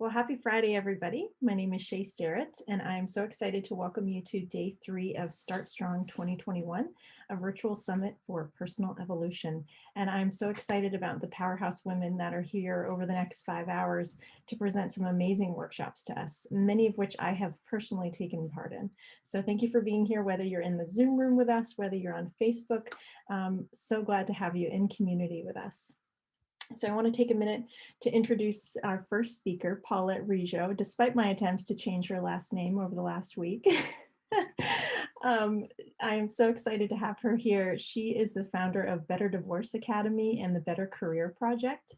Well, happy Friday, everybody. My name is Shae Sterrett, and I'm so excited to welcome you to Day 3 of Start Strong 2021, a virtual summit for personal evolution. And I'm so excited about the powerhouse women that are here over the next 5 hours to present some amazing workshops to us, many of which I have personally taken part in. So thank you for being here, whether you're in the Zoom room with us, whether you're on Facebook. So glad to have you in community with us. So I want to take a minute to introduce our first speaker, Paulette Rigo, despite my attempts to change her last name over the last week. I am so excited to have her here. She is the founder of Better Divorce Academy and the Better Career Project.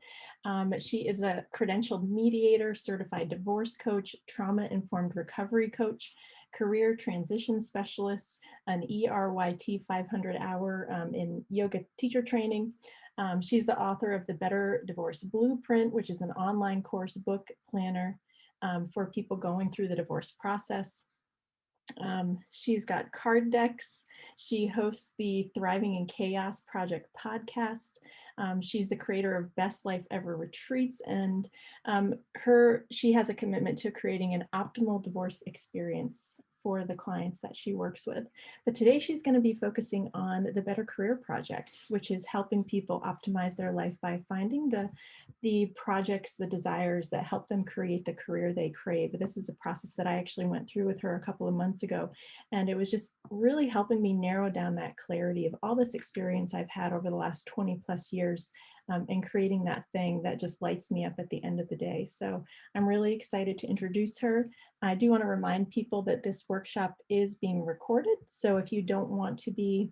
She is a credentialed mediator, certified divorce coach, trauma-informed recovery coach, career transition specialist, an ERYT 500-hour in yoga teacher training. She's the author of the Better Divorce Blueprint, which is an online course book planner for people going through the divorce process. She's got card decks. She hosts the Thriving in Chaos Project podcast. She's the creator of Best Life Ever retreats, and she has a commitment to creating an optimal divorce experience for the clients that she works with. But today she's going to be focusing on the Better Career Project, which is helping people optimize their life by finding the projects, the desires that help them create the career they crave. This is a process that I actually went through with her a couple of months ago, and it was just really helping me narrow down that clarity of all this experience I've had over the last 20 plus years and creating that thing that just lights me up at the end of the day. So I'm really excited to introduce her. I do want to remind people that this workshop is being recorded. So if you don't want to be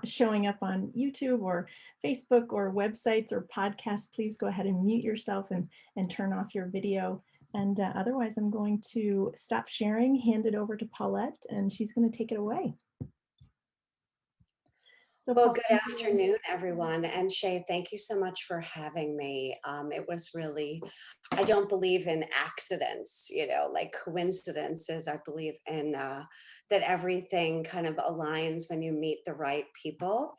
showing up on YouTube or Facebook or websites or podcasts, please go ahead and mute yourself and turn off your video. And otherwise, I'm going to stop sharing, hand it over to Paulette, and she's going to take it away. So well, good afternoon, everyone. And Shae, thank you so much for having me. It was really, I don't believe in accidents, like coincidences. I believe in that everything kind of aligns when you meet the right people.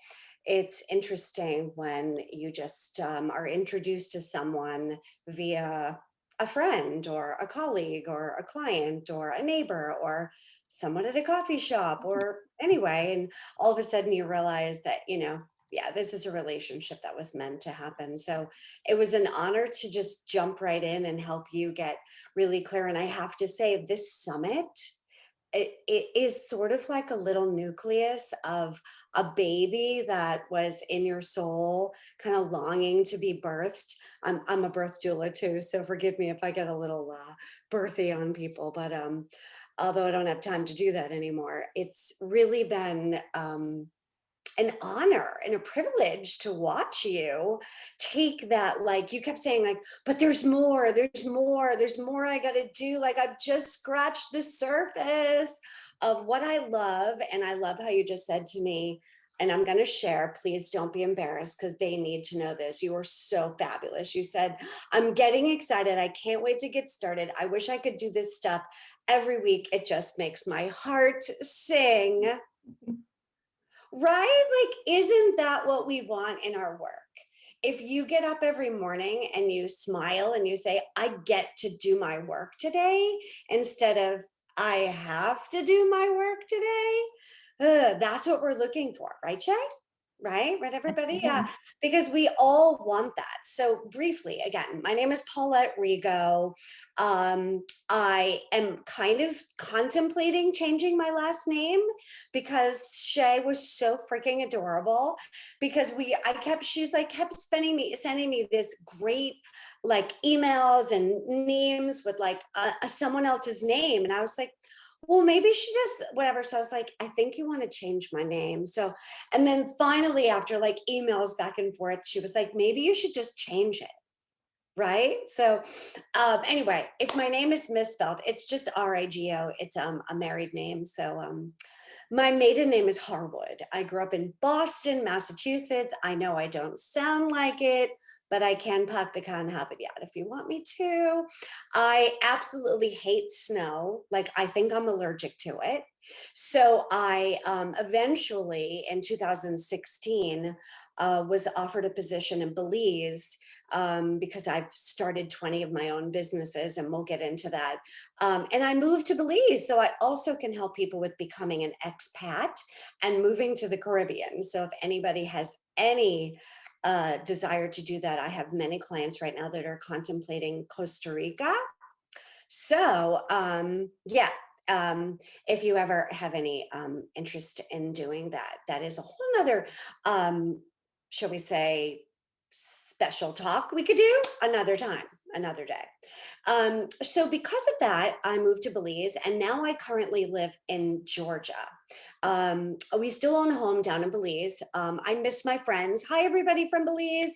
It's interesting when you just are introduced to someone via a friend or a colleague or a client or a neighbor or someone at a coffee shop or anyway, and all of a sudden you realize that, yeah, this is a relationship that was meant to happen. So it was an honor to just jump right in and help you get really clear. And I have to say, this summit, it is sort of like a little nucleus of a baby that was in your soul, kind of longing to be birthed. I'm a birth doula too, so forgive me if I get a little birthy on people, but although I don't have time to do that anymore, it's really been an honor and a privilege to watch you take that, like you kept saying, like, but there's more I got to do. Like, I've just scratched the surface of what I love. And I love how you just said to me, and I'm going to share, please don't be embarrassed because they need to know this. You are so fabulous. You said, I'm getting excited. I can't wait to get started. I wish I could do this stuff every week. It just makes my heart sing. Right? Like, isn't that what we want in our work? If you get up every morning and you smile and you say, I get to do my work today, instead of I have to do my work today, that's what we're looking for, right, Shae? Right, everybody? Yeah, because we all want that. So briefly, again, my name is Paulette Rigo. I am kind of contemplating changing my last name because Shae was so freaking adorable. Because she's like kept sending me this great like emails and memes with like someone else's name, and I was like, well, maybe she just whatever. So I was like, I think you want to change my name. So, and then finally, after like emails back and forth, she was like, maybe you should just change it. Right. So anyway, if my name is misspelled, it's just Rigo. It's a married name. So My maiden name is Harwood. I grew up in Boston, Massachusetts. I know I don't sound like it, but I can park the car and have it yet if you want me to. I absolutely hate snow. Like, I think I'm allergic to it. So I eventually in 2016 was offered a position in Belize because I've started 20 of my own businesses, and we'll get into that. And I moved to Belize. So I also can help people with becoming an expat and moving to the Caribbean. So if anybody has any desire to do that, I have many clients right now that are contemplating Costa Rica. So yeah, if you ever have any interest in doing that, that is a whole nother, shall we say, special talk we could do another time, another day. So because of that, I moved to Belize, and now I currently live in Georgia. We still own a home down in Belize. I miss my friends. Hi, everybody from Belize.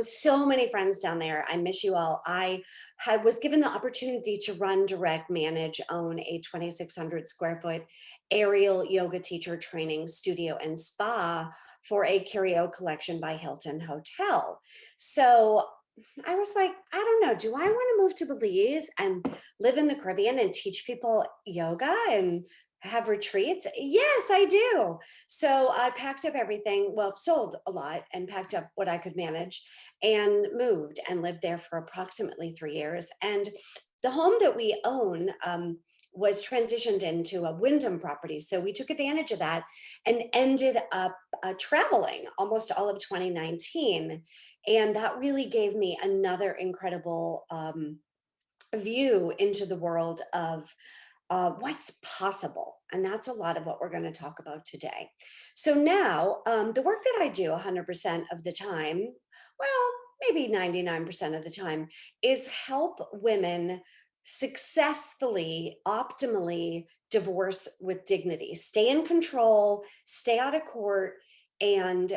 So many friends down there. I miss you all. Was given the opportunity to run, direct, manage, own a 2,600 square foot aerial yoga teacher training studio and spa for a Curio Collection by Hilton Hotel. So I was like, I don't know, do I want to move to Belize and live in the Caribbean and teach people yoga and have retreats? Yes, I do. So I packed up everything, well, sold a lot and packed up what I could manage and moved and lived there for approximately 3 years. And the home that we own was transitioned into a Wyndham property. So we took advantage of that and ended up traveling almost all of 2019. And that really gave me another incredible view into the world of what's possible. And that's a lot of what we're going to talk about today. So now, the work that I do 100% of the time, well, maybe 99% of the time, is help women successfully, optimally divorce with dignity, stay in control, stay out of court, and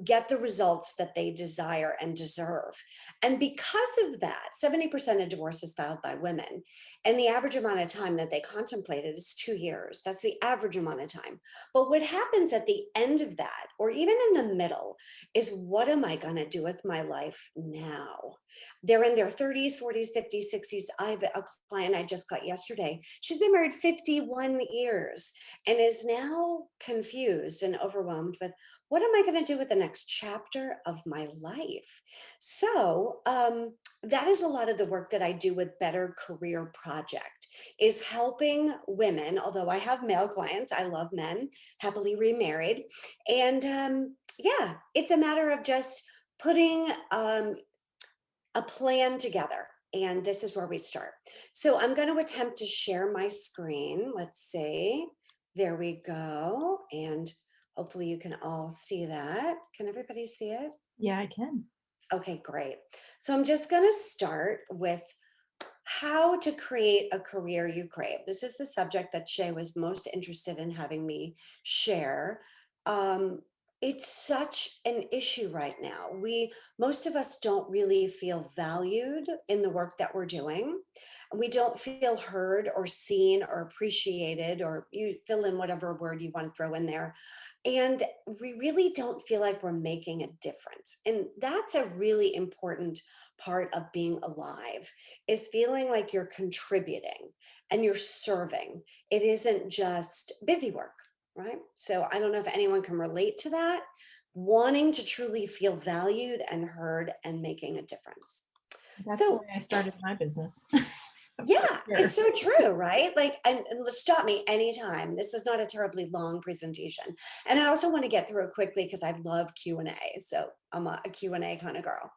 get the results that they desire and deserve. And because of that, 70% of divorce is filed by women. And the average amount of time that they contemplate it is 2 years. That's the average amount of time. But what happens at the end of that, or even in the middle, is what am I going to do with my life now? They're in their 30s, 40s, 50s, 60s. I have a client I just got yesterday. She's been married 51 years and is now confused and overwhelmed with, what am I going to do with the next chapter of my life? So that is a lot of the work that I do with Better Career Project, is helping women, although I have male clients, I love men, happily remarried. And yeah, it's a matter of just putting a plan together. And this is where we start. So I'm going to attempt to share my screen. Let's see. There we go. And hopefully you can all see that. Can everybody see it? Yeah, I can. Okay, great. So I'm just going to start with how to create a career you crave. This is the subject that Shae was most interested in having me share. Um, it's such an issue right now. Most of us don't really feel valued in the work that we're doing. We don't feel heard or seen or appreciated, or you fill in whatever word you want to throw in there. And we really don't feel like we're making a difference. And that's a really important part of being alive, is feeling like you're contributing and you're serving. It isn't just busy work, right? So I don't know if anyone can relate to that, wanting to truly feel valued and heard and making a difference. That's why So I started my business. For yeah, sure. it's so true, right? Like, and stop me anytime. This is not a terribly long presentation. And I also want to get through it quickly because I love Q&A. So I'm a Q&A kind of girl.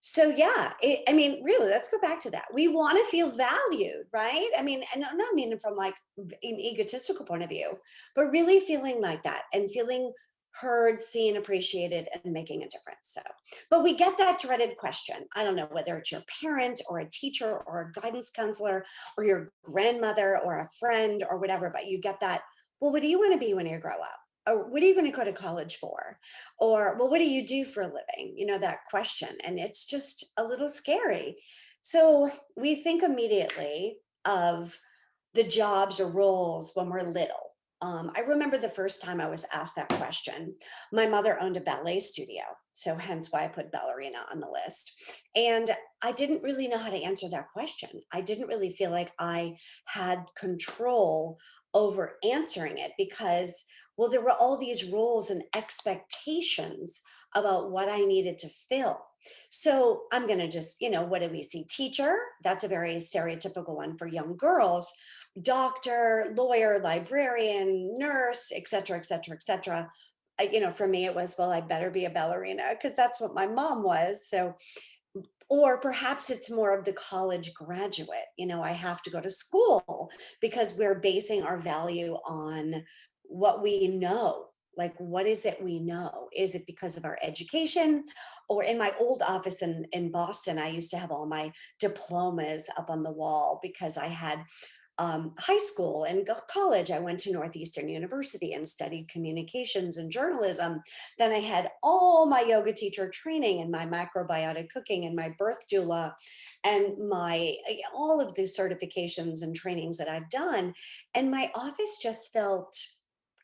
So yeah, I mean, really, let's go back to that. We want to feel valued, right? I mean, and I'm not meaning from like an egotistical point of view, but really feeling like that and feeling heard, seen, appreciated, and making a difference. So, but we get that dreaded question. I don't know whether it's your parent or a teacher or a guidance counselor or your grandmother or a friend or whatever, but you get that, well, what do you want to be when you grow up? Or what are you going to go to college for? Or, well, what do you do for a living? You know, that question. And it's just a little scary. So we think immediately of the jobs or roles when we're little, I remember the first time I was asked that question. My mother owned a ballet studio, so hence why I put ballerina on the list. And I didn't really know how to answer that question. I didn't really feel like I had control over answering it because, well, there were all these rules and expectations about what I needed to fill. So I'm going to just, what do we see? Teacher, that's a very stereotypical one for young girls. Doctor, lawyer, librarian, nurse, et cetera, et cetera, et cetera. For me, it was, well, I better be a ballerina because that's what my mom was. So, or perhaps it's more of the college graduate. I have to go to school because we're basing our value on what we know. Like, what is it we know? Is it because of our education? Or in my old office in Boston, I used to have all my diplomas up on the wall because I had high school and college. I went to Northeastern University and studied communications and journalism. Then I had all my yoga teacher training and my microbiotic cooking and my birth doula and my all of the certifications and trainings that I've done. And my office just felt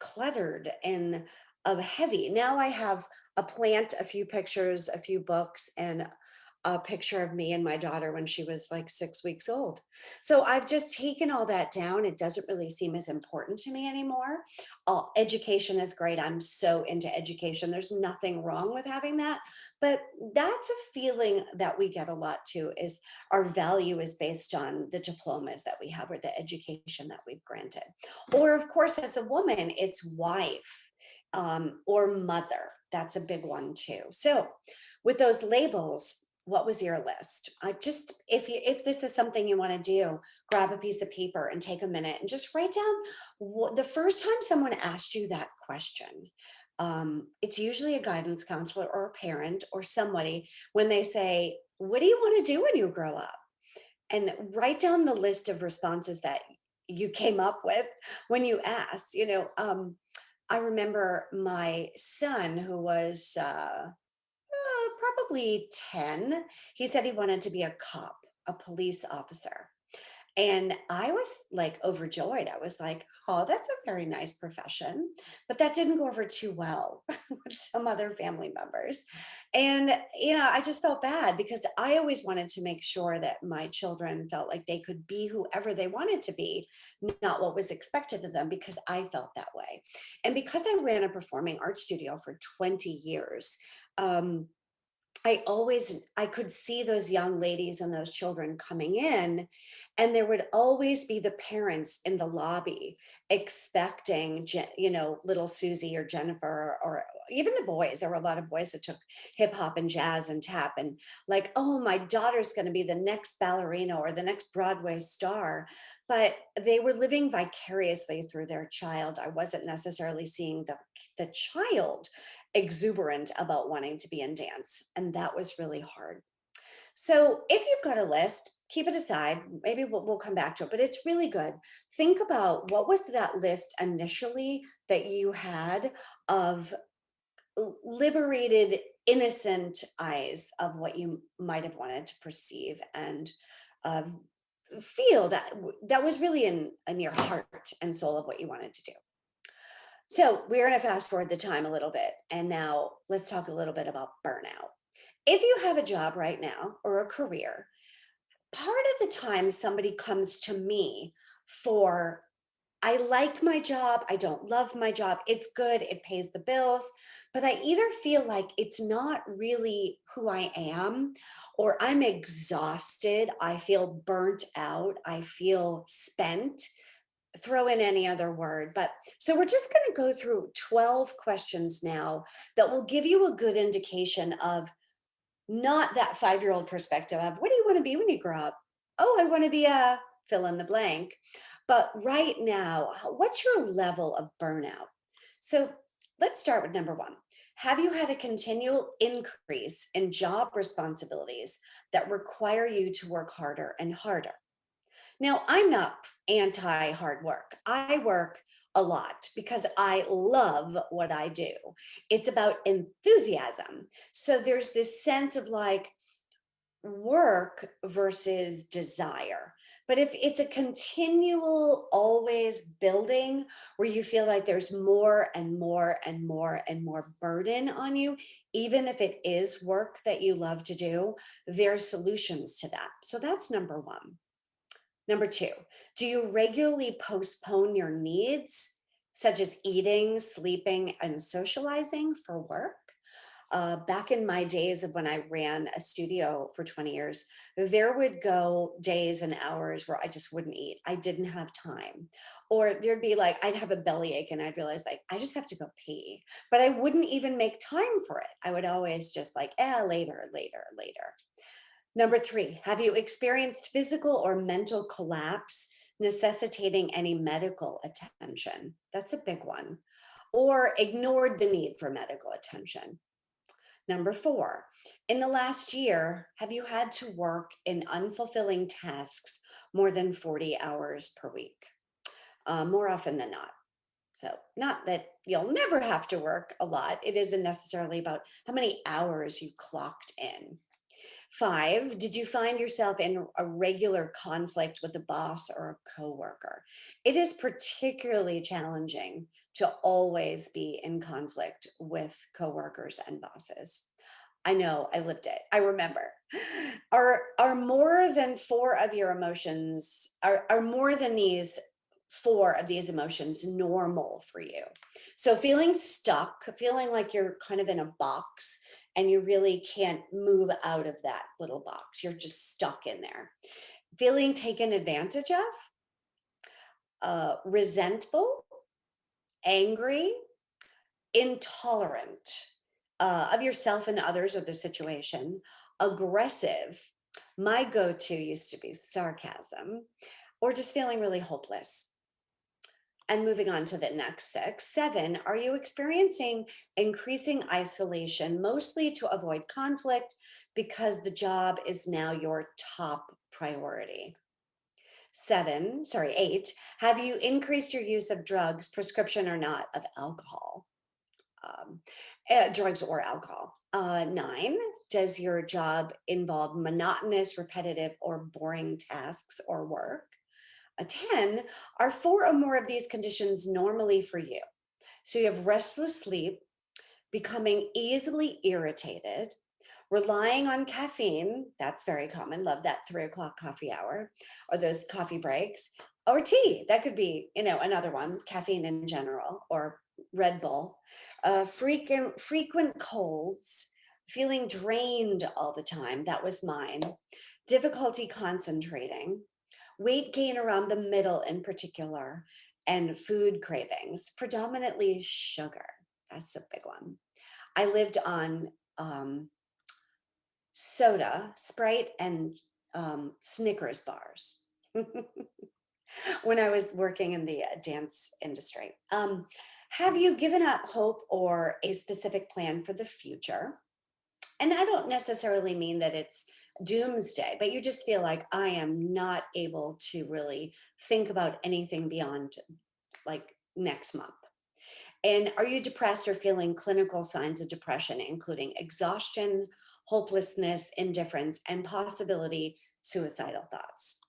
cluttered and heavy. Now I have a plant, a few pictures, a few books, and a picture of me and my daughter when she was like 6 weeks old. So I've just taken all that down. It doesn't really seem as important to me anymore. Education is great. I'm so into education. There's nothing wrong with having that. But that's a feeling that we get a lot too, is our value is based on the diplomas that we have or the education that we've granted. Or of course, as a woman, it's wife or mother. That's a big one too. So with those labels, what was your list? I just, if this is something you want to do, grab a piece of paper and take a minute and just write down the first time someone asked you that question. It's usually a guidance counselor or a parent or somebody when they say, "What do you want to do when you grow up?" And write down the list of responses that you came up with when you asked. I remember my son who was probably 10. He said he wanted to be a cop, a police officer. And I was like overjoyed. I was like, oh, that's a very nice profession. But that didn't go over too well with some other family members. And, I just felt bad because I always wanted to make sure that my children felt like they could be whoever they wanted to be, not what was expected of them, because I felt that way. And because I ran a performing arts studio for 20 years, I could see those young ladies and those children coming in, and there would always be the parents in the lobby expecting, little Susie or Jennifer, or even the boys. There were a lot of boys that took hip hop and jazz and tap, and like, oh, my daughter's going to be the next ballerina or the next Broadway star. But they were living vicariously through their child. I wasn't necessarily seeing the child exuberant about wanting to be in dance. And that was really hard. So if you've got a list, keep it aside. Maybe we'll come back to it, but it's really good. Think about what was that list initially that you had of liberated, innocent eyes of what you might have wanted to perceive and uh, feel that was really in your heart and soul of what you wanted to do. So we're going to fast forward the time a little bit. And now let's talk a little bit about burnout. If you have a job right now or a career, part of the time somebody comes to me for, I like my job, I don't love my job, it's good, it pays the bills, but I either feel like it's not really who I am, or I'm exhausted, I feel burnt out, I feel spent. Throw in any other word. But so we're just going to go through 12 questions now that will give you a good indication of not that 5-year-old perspective of what do you want to be when you grow up? Oh, I want to be a fill in the blank. But right now, what's your level of burnout? So let's start with number one. Have you had a continual increase in job responsibilities that require you to work harder and harder? Now, I'm not anti hard work. I work a lot because I love what I do. It's about enthusiasm. So there's this sense of like work versus desire. But if it's a continual, always building where you feel like there's more and more and more and more burden on you, even if it is work that you love to do, there's solutions to that. So that's number one. Number two, do you regularly postpone your needs, such as eating, sleeping, and socializing for work? Back in my days of when I ran a studio for 20 years, there would go days and hours where I just wouldn't eat. I didn't have time. Or there'd be like, I'd have a bellyache and I'd realize like, I just have to go pee. But I wouldn't even make time for it. I would always just like, later, later, later. Number three, have you experienced physical or mental collapse necessitating any medical attention? That's a big one. Or ignored the need for medical attention. Number four, in the last year, have you had to work in unfulfilling tasks more than 40 hours per week? More often than not. So, not that you'll never have to work a lot. It isn't necessarily about how many hours you clocked in. Five, did you find yourself in a regular conflict with a boss or a coworker? It is particularly challenging to always be in conflict with coworkers and bosses. I know, I lived it. I remember. Are more than four of your emotions, are more than these four of these emotions normal for you? So feeling stuck, feeling like you're kind of in a box and you really can't move out of that little box. You're just stuck in there. Feeling taken advantage of, resentful, angry, intolerant of yourself and others or the situation, aggressive. My go to used to be sarcasm, or just feeling really hopeless. And moving on to the next six. Seven, are you experiencing increasing isolation, mostly to avoid conflict because the job is now your top priority? Eight, have you increased your use of drugs, prescription or not, of alcohol? um, Drugs or alcohol. Nine, does your job involve monotonous, repetitive, or boring tasks or work? A 10, are four or more of these conditions normally for you? So you have restless sleep, becoming easily irritated, relying on caffeine. That's very common. Love that 3 o'clock coffee hour or those coffee breaks, or tea. That could be, another one, caffeine in general, or Red Bull. Frequent colds, feeling drained all the time. That was mine. Difficulty concentrating, weight gain around the middle in particular, and food cravings, predominantly sugar. That's a big one. I lived on soda, Sprite, and Snickers bars when I was working in the dance industry. Have you given up hope or a specific plan for the future? And I don't necessarily mean that it's doomsday, but you just feel like I am not able to really think about anything beyond like next month. And are you depressed or feeling clinical signs of depression, including exhaustion, hopelessness, indifference, and possibility suicidal thoughts?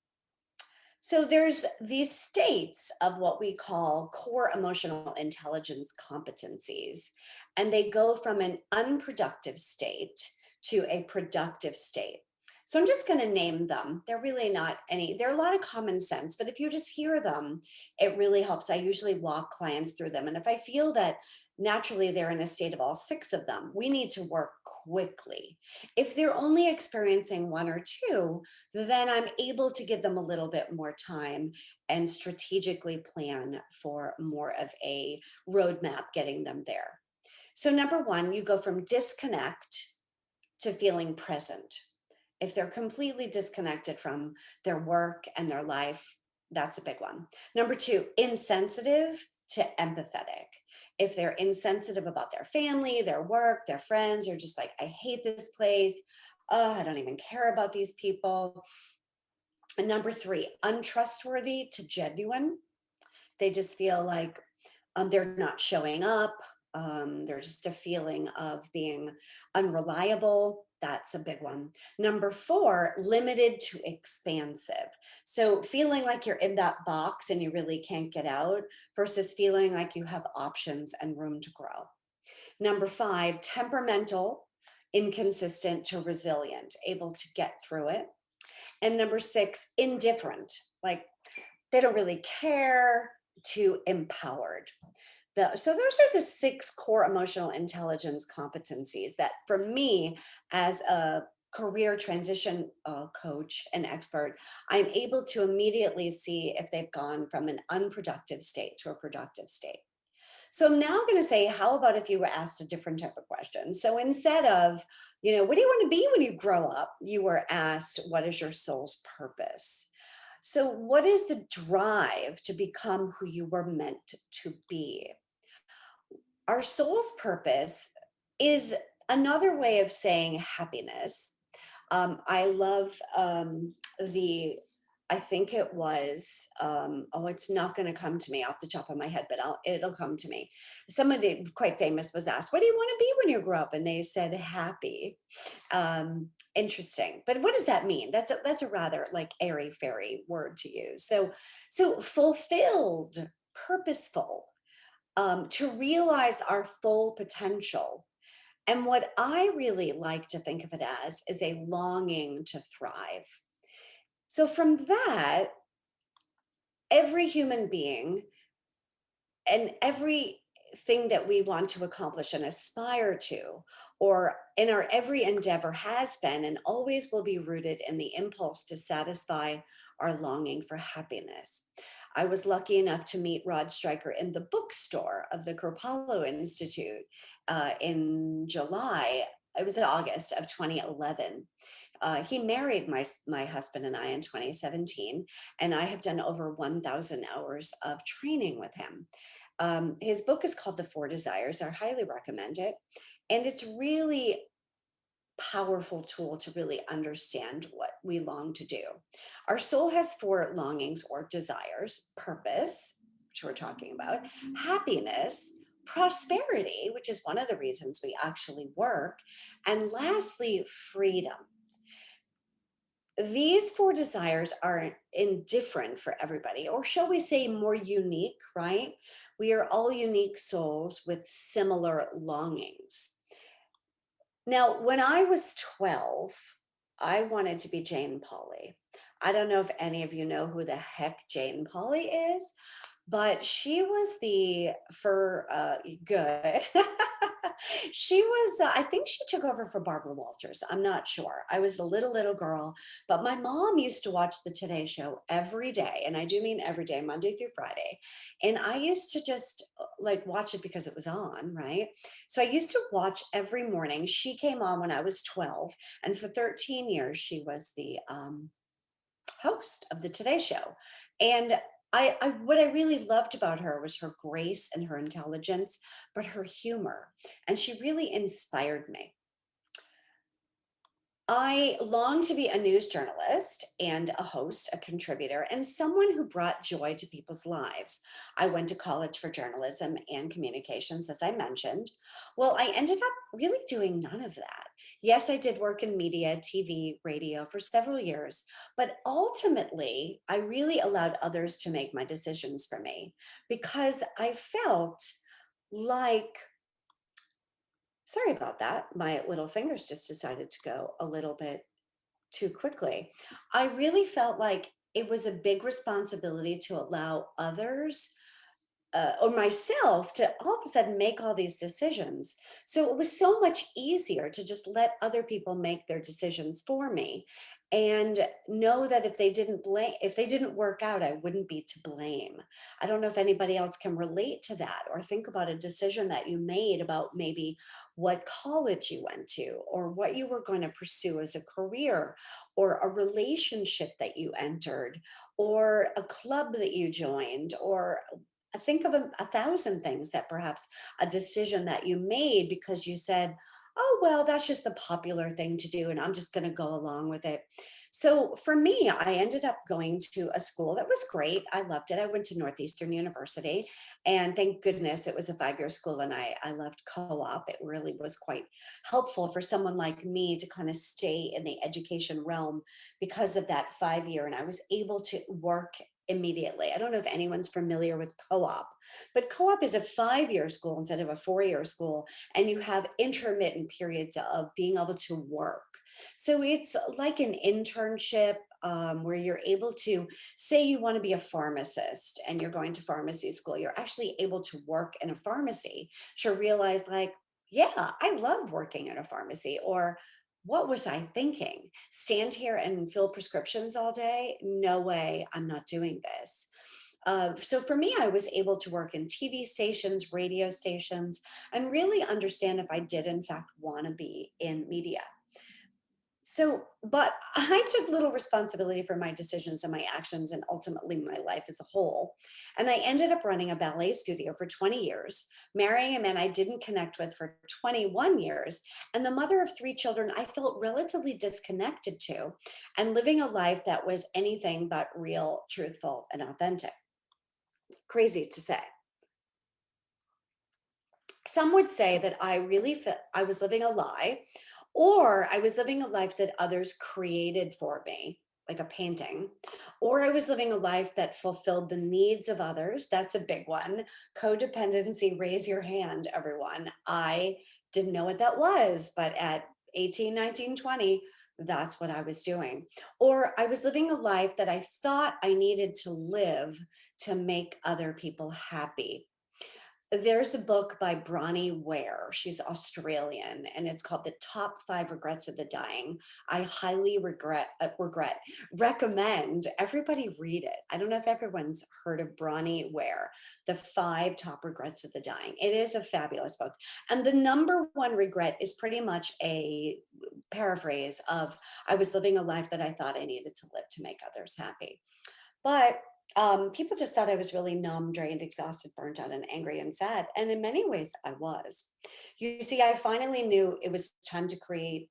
So there's these states of what we call core emotional intelligence competencies, and they go from an unproductive state to a productive state. So I'm just going to name them. They're really not any, they're a lot of common sense, but if you just hear them, it really helps. I usually walk clients through them. And if I feel that naturally they're in a state of all six of them, we need to work quickly. If they're only experiencing one or two, then I'm able to give them a little bit more time and strategically plan for more of a roadmap getting them there. So, number one, you go from disconnect to feeling present. If they're completely disconnected from their work and their life, that's a big one. Number two, insensitive to empathetic. If they're insensitive about their family, their work, their friends, they're just like, I hate this place. Oh, I don't even care about these people. And number three, untrustworthy to genuine. They just feel like they're not showing up. There's just a feeling of being unreliable. That's a big one. Number 4, limited to expansive. So feeling like you're in that box and you really can't get out versus feeling like you have options and room to grow. Number 5, temperamental, inconsistent to resilient, able to get through it. And number 6, indifferent, like they don't really care, to empowered. So those are the 6 core emotional intelligence competencies that for me as a career transition coach and expert, I'm able to immediately see if they've gone from an unproductive state to a productive state. So I'm now going to say, how about if you were asked a different type of question? So instead of, what do you want to be when you grow up? You were asked, what is your soul's purpose? So, what is the drive to become who you were meant to be? Our soul's purpose is another way of saying happiness. I love the, I think it was, oh, it's not going to come to me off the top of my head, but it'll come to me. Somebody quite famous was asked, what do you want to be when you grow up? And they said, happy. Interesting. But what does that mean? That's a rather like airy fairy word to use. So fulfilled, purposeful, to realize our full potential. And what I really like to think of it as is a longing to thrive. So, from that, every human being and everything that we want to accomplish and aspire to, or in our every endeavor, has been and always will be rooted in the impulse to satisfy our longing for happiness. I was lucky enough to meet Rod Stryker in the bookstore of the Kripalu Institute in July. It was in August of 2011. He married my husband and I in 2017, and I have done over 1,000 hours of training with him. His book is called The Four Desires. I highly recommend it. And it's really powerful tool to really understand what we long to do. Our soul has 4 longings or desires: purpose, which we're talking about, happiness, prosperity, which is one of the reasons we actually work, and lastly, freedom. These 4 desires are indifferent for everybody, or shall we say more unique, right? We are all unique souls with similar longings. Now, when I was 12, I wanted to be Jane Pauley. I don't know if any of you know who the heck Jane Pauley is, but she was the for good. She was, I think she took over for Barbara Walters. I'm not sure. I was a little girl, but my mom used to watch the Today Show every day, and I do mean every day, Monday through Friday. And I used to just like watch it because it was on, right? So I used to watch every morning. She came on when I was 12, and for 13 years she was the host of the Today Show. And what I really loved about her was her grace and her intelligence, but her humor. And she really inspired me. I long to be a news journalist and a host, a contributor, and someone who brought joy to people's lives. I went to college for journalism and communications, as I mentioned. Well, I ended up really doing none of that. Yes, I did work in media, TV, radio for several years, but ultimately, I really allowed others to make my decisions for me because I felt like, sorry about that. My little fingers just decided to go a little bit too quickly. I really felt like it was a big responsibility to allow others or myself to all of a sudden make all these decisions. So it was so much easier to just let other people make their decisions for me and know that if they didn't work out, I wouldn't be to blame. I don't know if anybody else can relate to that or think about a decision that you made about maybe what college you went to or what you were going to pursue as a career or a relationship that you entered or a club that you joined or think of a thousand things that perhaps a decision that you made because you said, oh, well, that's just the popular thing to do, and I'm just going to go along with it. So for me, I ended up going to a school that was great. I loved it. I went to Northeastern University, and thank goodness it was a 5 year school, and I loved co op. It really was quite helpful for someone like me to kind of stay in the education realm because of that 5 year, and I was able to work immediately. I don't know if anyone's familiar with co op, but co op is a 5 year school instead of a 4 year school, and you have intermittent periods of being able to work. So it's like an internship where you're able to say you want to be a pharmacist and you're going to pharmacy school. You're actually able to work in a pharmacy to realize, like, yeah, I love working in a pharmacy. Or what was I thinking? Stand here and fill prescriptions all day? No way, I'm not doing this. So for me, I was able to work in TV stations, radio stations, and really understand if I did, in fact, want to be in media. So, but I took little responsibility for my decisions and my actions and ultimately my life as a whole. And I ended up running a ballet studio for 20 years, marrying a man I didn't connect with for 21 years, and the mother of three children I felt relatively disconnected to, and living a life that was anything but real, truthful, and authentic. Crazy to say. Some would say that I really felt I was living a lie, or I was living a life that others created for me, like a painting, or I was living a life that fulfilled the needs of others. That's a big one. Codependency, raise your hand, everyone. I didn't know what that was, but at 18, 19, 20, that's what I was doing. Or I was living a life that I thought I needed to live to make other people happy. There's a book by Bronnie Ware. She's Australian, and it's called The Top Five Regrets of the Dying. I highly recommend everybody read it. I don't know if everyone's heard of Bronnie Ware, The Five Top Regrets of the Dying. It is a fabulous book. And the number one regret is pretty much a paraphrase of I was living a life that I thought I needed to live to make others happy. But people just thought I was really numb, drained, exhausted, burnt out, and angry and sad. And in many ways, I was. You see, I finally knew it was time to create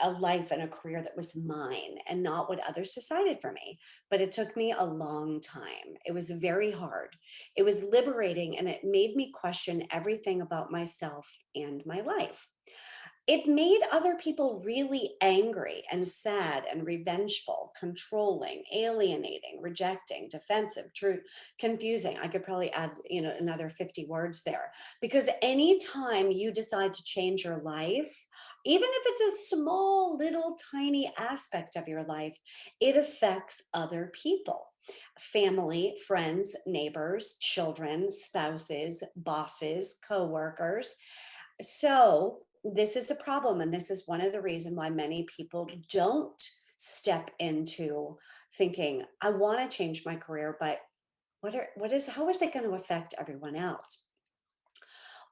a life and a career that was mine and not what others decided for me. But it took me a long time. It was very hard. It was liberating, and it made me question everything about myself and my life. It made other people really angry and sad and revengeful, controlling, alienating, rejecting, defensive, true, confusing. I could probably add, another 50 words there. Because anytime you decide to change your life, even if it's a small, little, tiny aspect of your life, it affects other people. Family, friends, neighbors, children, spouses, bosses, coworkers. So this is a problem, and this is one of the reason why many people don't step into thinking, I want to change my career, but how is it going to affect everyone else?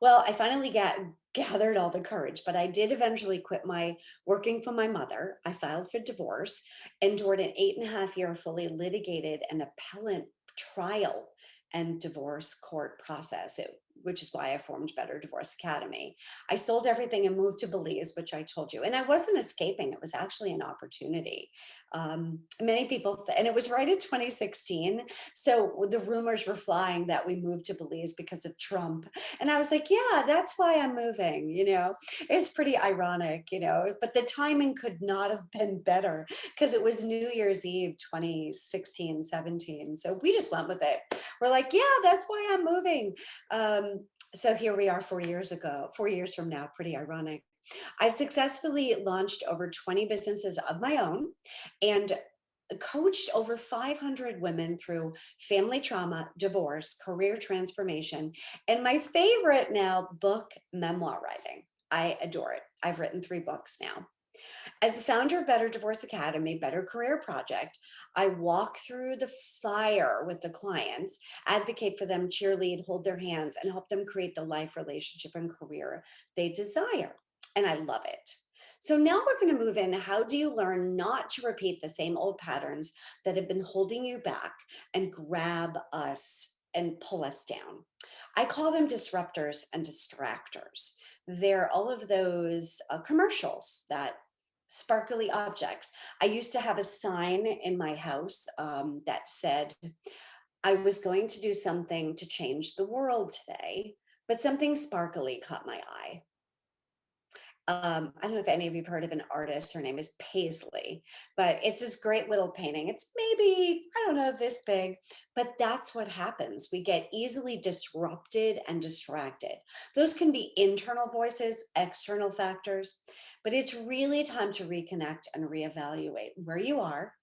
Well, I finally gathered all the courage, but I did eventually quit my working for my mother. I filed for divorce, endured an 8.5 year fully litigated and appellant trial and divorce court process, which is why I formed Better Divorce Academy. I sold everything and moved to Belize, which I told you. And I wasn't escaping, it was actually an opportunity. Many people, and it was right in 2016. So the rumors were flying that we moved to Belize because of Trump. And I was like, yeah, that's why I'm moving, It's pretty ironic, but the timing could not have been better because it was New Year's Eve 2016, 17. So we just went with it. We're like, yeah, that's why I'm moving. So here we are 4 years ago, 4 years from now, pretty ironic. I've successfully launched over 20 businesses of my own and coached over 500 women through family trauma, divorce, career transformation, and my favorite now, book memoir writing. I adore it. I've written 3 books now. As the founder of Better Divorce Academy, Better Career Project, I walk through the fire with the clients, advocate for them, cheerlead, hold their hands, and help them create the life, relationship, and career they desire. And I love it. So now we're going to move in. How do you learn not to repeat the same old patterns that have been holding you back and grab us and pull us down. I call them disruptors and distractors. They're all of those commercials that sparkly objects. I used to have a sign in my house that said, I was going to do something to change the world today, but something sparkly caught my eye. I don't know if any of you've heard of an artist. Her name is Paisley, but it's this great little painting. It's maybe, I don't know, this big, but that's what happens. We get easily disrupted and distracted. Those can be internal voices, external factors, but it's really time to reconnect and reevaluate where you are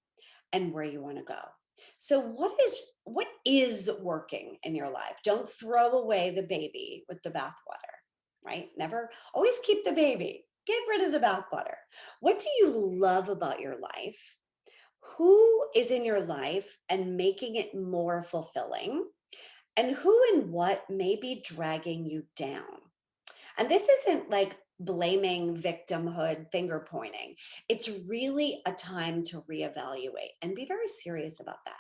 and where you want to go. So what is working in your life? Don't throw away the baby with the bathwater, right? Never always keep the baby. Get rid of the bathwater. What do you love about your life? Who is in your life and making it more fulfilling? And who and what may be dragging you down? And this isn't like blaming, victimhood, finger pointing. It's really a time to reevaluate and be very serious about that.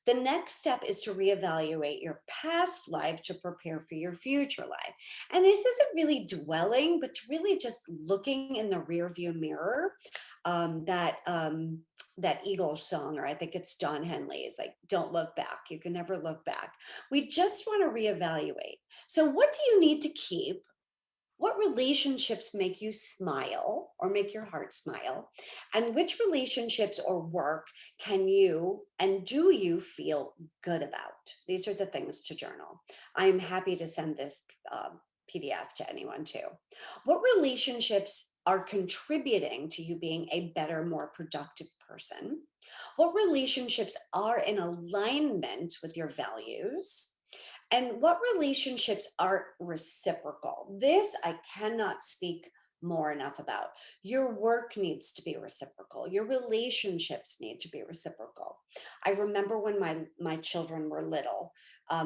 The next step is to reevaluate your past life to prepare for your future life. And this isn't really dwelling, but really just looking in the rearview mirror. That Eagles song, or I think it's Don Henley's, like, don't look back. You can never look back. We just want to reevaluate. So, what do you need to keep? What relationships make you smile or make your heart smile? And which relationships or work can you and do you feel good about? These are the things to journal. I'm happy to send this PDF to anyone too. What relationships are contributing to you being a better, more productive person? What relationships are in alignment with your values? And what relationships are reciprocal? This I cannot speak more enough about. Your work needs to be reciprocal. Your relationships need to be reciprocal. I remember when my children were little,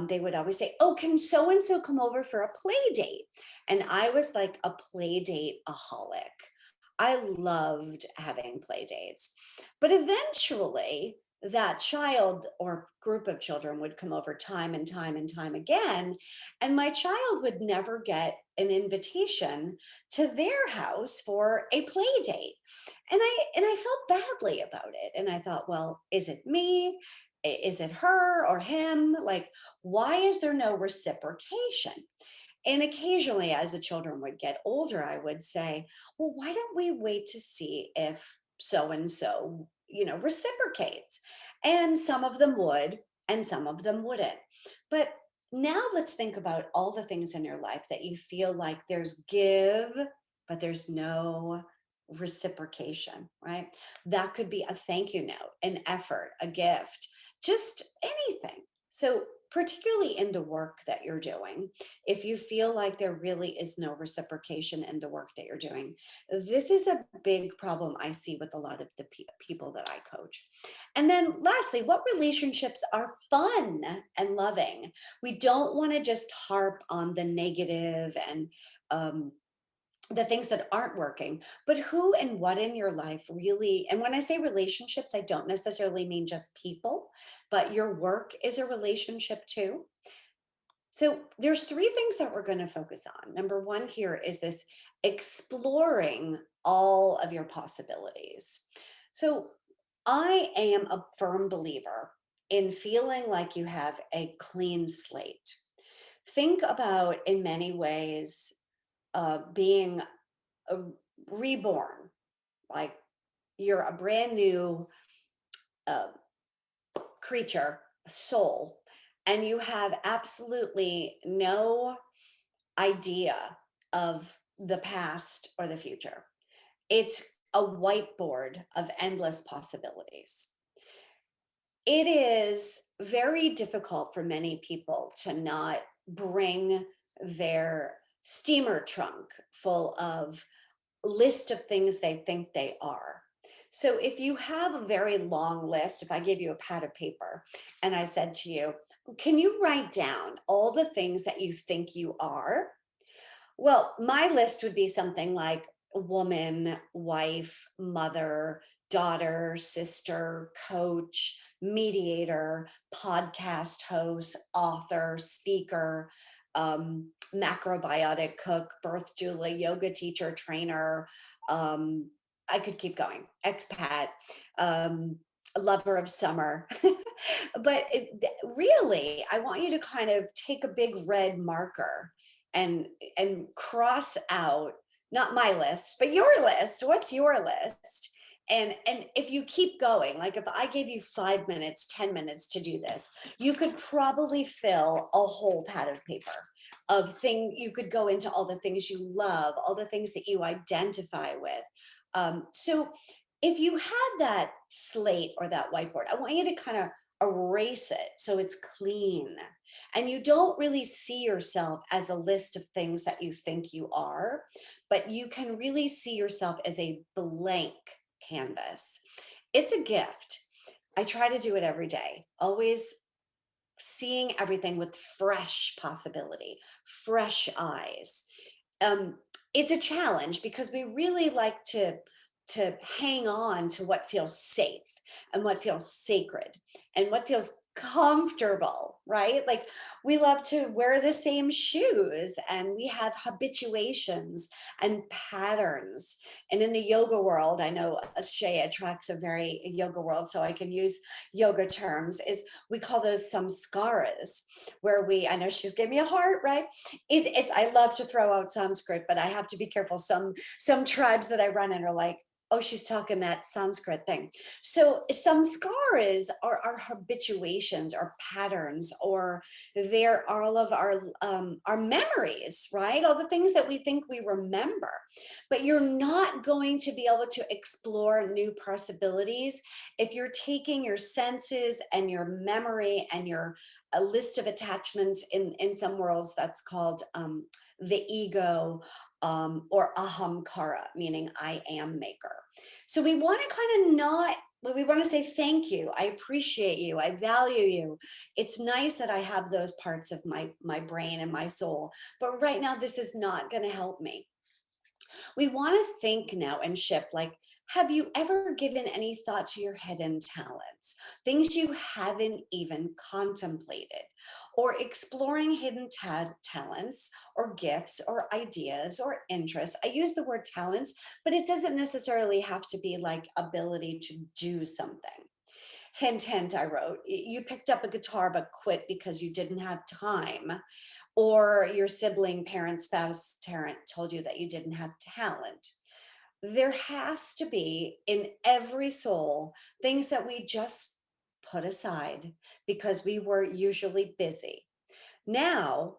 they would always say, "Oh, can so and so come over for a play date?" And I was like a play date aholic. I loved having play dates. But eventually, that child or group of children would come over time and time and time again. And my child would never get an invitation to their house for a play date. And I felt badly about it. And I thought, well, is it me? Is it her or him? Like, why is there no reciprocation? And occasionally, as the children would get older, I would say, well, why don't we wait to see if so and so, reciprocates? And some of them would, and some of them wouldn't. But now let's think about all the things in your life that you feel like there's give, but there's no reciprocation, right? That could be a thank you note, an effort, a gift, just anything. So, particularly in the work that you're doing, if you feel like there really is no reciprocation in the work that you're doing, this is a big problem I see with a lot of the people that I coach. And then lastly, what relationships are fun and loving? We don't want to just harp on the negative and the things that aren't working, but who and what in your life really, and when I say relationships, I don't necessarily mean just people, but your work is a relationship too. So there's three things that we're going to focus on. Number one here is this exploring all of your possibilities. So I am a firm believer in feeling like you have a clean slate. Think about, in many ways, being a reborn, like you're a brand new uh, creature, soul, and you have absolutely no idea of the past or the future. It's a whiteboard of endless possibilities. It is very difficult for many people to not bring their steamer trunk full of list of things they think they are. So if you have a very long list, if I gave you a pad of paper and I said to you, can you write down all the things that you think you are? Well, my list would be something like woman, wife, mother, daughter, sister, coach, mediator, podcast host, author, speaker, macrobiotic cook, birth doula, yoga teacher, trainer. Um, I could keep going. Expat, um, a lover of summer. But really, I want you to kind of take a big red marker and cross out not my list, but your list. What's your list? And if you keep going, like if I gave you 5 minutes, 10 minutes to do this, you could probably fill a whole pad of paper of thing. You could go into all the things you love, all the things that you identify with. So if you had that slate or that whiteboard, I want you to kind of erase it so it's clean and you don't really see yourself as a list of things that you think you are, but you can really see yourself as a blank canvas. It's a gift. I try to do it every day, always seeing everything with fresh possibility, fresh eyes. um, it's a challenge because we really like to hang on to what feels safe and what feels sacred and what feels comfortable, right? Like we love to wear the same shoes and we have habituations and patterns. And in the yoga world, I know Shae attracts a very yoga world, so I can use yoga terms, is we call those samskaras, where I know she's giving me a heart, right? I love to throw out Sanskrit, but I have to be careful. Some tribes that I run in are like, oh, she's talking that Sanskrit thing. So samskaras are our habituations, our patterns, or they're all of our memories, right? All the things that we think we remember. But you're not going to be able to explore new possibilities if you're taking your senses and your memory and your a list of attachments. In some worlds that's called the ego, or ahamkara, meaning I am maker. So we want to kind of not, well, we want to say thank you, I appreciate you, I value you. It's nice that I have those parts of my brain and my soul, but right now this is not going to help me. We want to think now and shift, like, have you ever given any thought to your hidden talents, things you haven't even contemplated, or exploring hidden talents or gifts or ideas or interests? I use the word talents, but it doesn't necessarily have to be like ability to do something. Hint, hint, I wrote. You picked up a guitar but quit because you didn't have time, or your sibling, parent, spouse, parent told you that you didn't have talent. There has to be in every soul things that we just put aside because we were usually busy. Now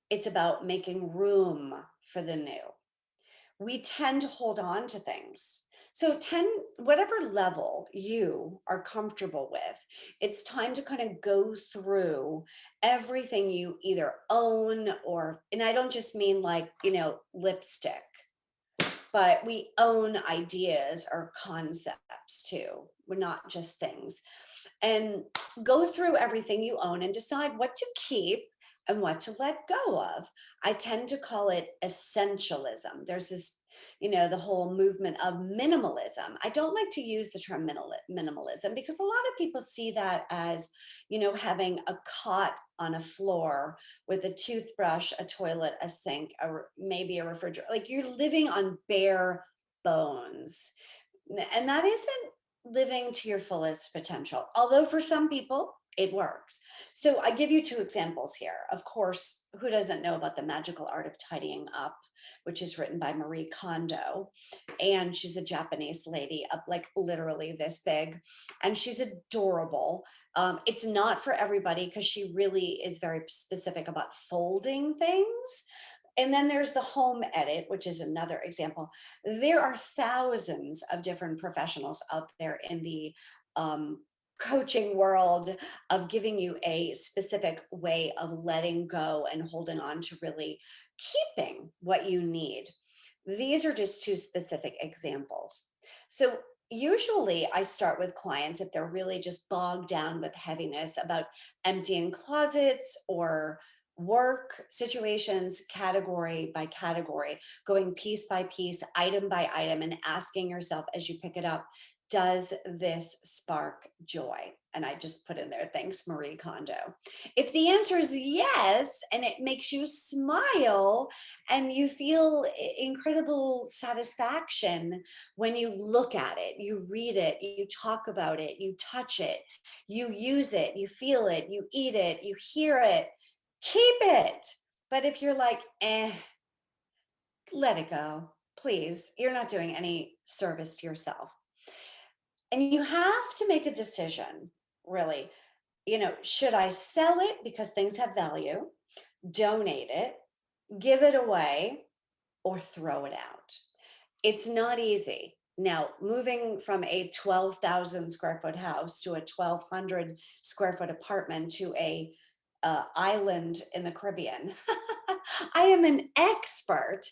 it's about making room for the new. We tend to hold on to things. So 10, whatever level you are comfortable with, it's time to kind of go through everything you either own or, and I don't just mean like, lipstick, but we own ideas or concepts too. We're not just things. And go through everything you own and decide what to keep and what to let go of. I tend to call it essentialism. There's this, the whole movement of minimalism. I don't like to use the term minimalism because a lot of people see that as, having a cot on a floor with a toothbrush, a toilet, a sink, maybe a refrigerator. Like you're living on bare bones. And that isn't living to your fullest potential. Although for some people, it works. So I give you two examples here. Of course, who doesn't know about The Magical Art of Tidying Up, which is written by Marie Kondo. And she's a Japanese lady, up like literally this big. And she's adorable. It's not for everybody because she really is very specific about folding things. And then there's the home edit, which is another example. There are thousands of different professionals out there in the coaching world of giving you a specific way of letting go and holding on to really keeping what you need. These are just two specific examples. So usually I start with clients if they're really just bogged down with heaviness about emptying closets or work situations, category by category, going piece by piece, item by item, and asking yourself as you pick it up, Does this spark joy? And I just put in there, thanks, Marie Kondo. If the answer is yes, and it makes you smile and you feel incredible satisfaction when you look at it, you read it, you talk about it, you touch it, you use it, you feel it, you eat it, you hear it, keep it. But if you're like, let it go, please, you're not doing any service to yourself. And you have to make a decision, really. Should I sell it because things have value, donate it, give it away, or throw it out? It's not easy. Now, moving from a 12,000 square foot house to a 1,200 square foot apartment to a island in the Caribbean, I am an expert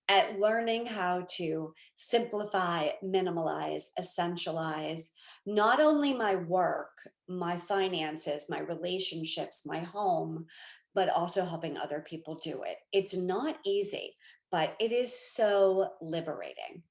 at learning how to simplify, minimalize, essentialize not only my work, my finances, my relationships, my home, but also helping other people do it. It's not easy, but it is so liberating.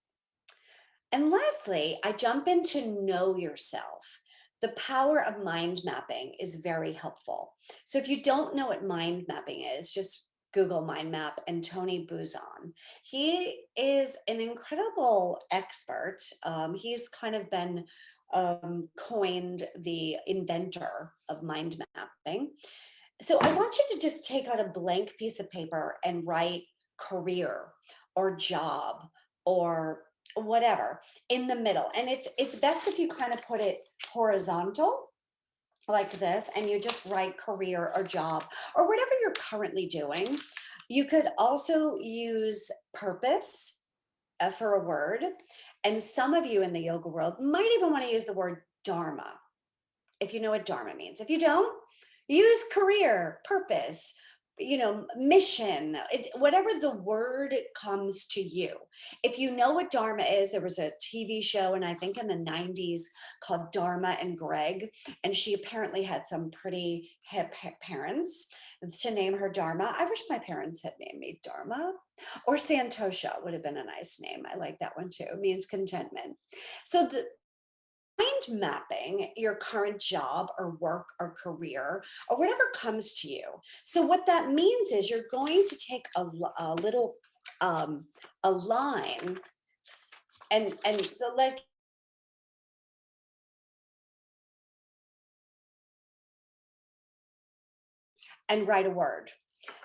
And lastly, I jump into know yourself. The power of mind mapping is very helpful. So if you don't know what mind mapping is, just Google mind map and Tony Buzan. He is an incredible expert. He's kind of been coined the inventor of mind mapping. So I want you to just take out a blank piece of paper and write career or job or whatever in the middle. And it's best if you kind of put it horizontal like this, and you just write career or job or whatever you're currently doing. You could also use purpose for a word. And some of you in the yoga world might even want to use the word dharma, if you know what dharma means. If you don't, use career, purpose, mission, whatever the word comes to you. If you know what dharma is, there was a TV show, and I think in the 90s, called Dharma and Greg, and she apparently had some pretty hip parents to name her Dharma. I wish my parents had named me Dharma, or Santosha would have been a nice name. I like that one too. It means contentment. So the mind mapping your current job or work or career or whatever comes to you. So what that means is you're going to take a little a line, and so let and write a word.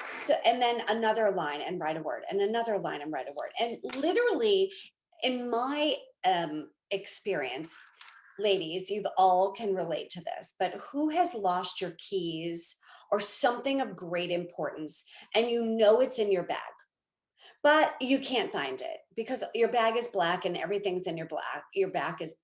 So, and then another line and write a word, and another line and write a word. And literally, in my experience, ladies, you all can relate to this, but who has lost your keys or something of great importance, and you know it's in your bag, but you can't find it because your bag is black and everything's in your back is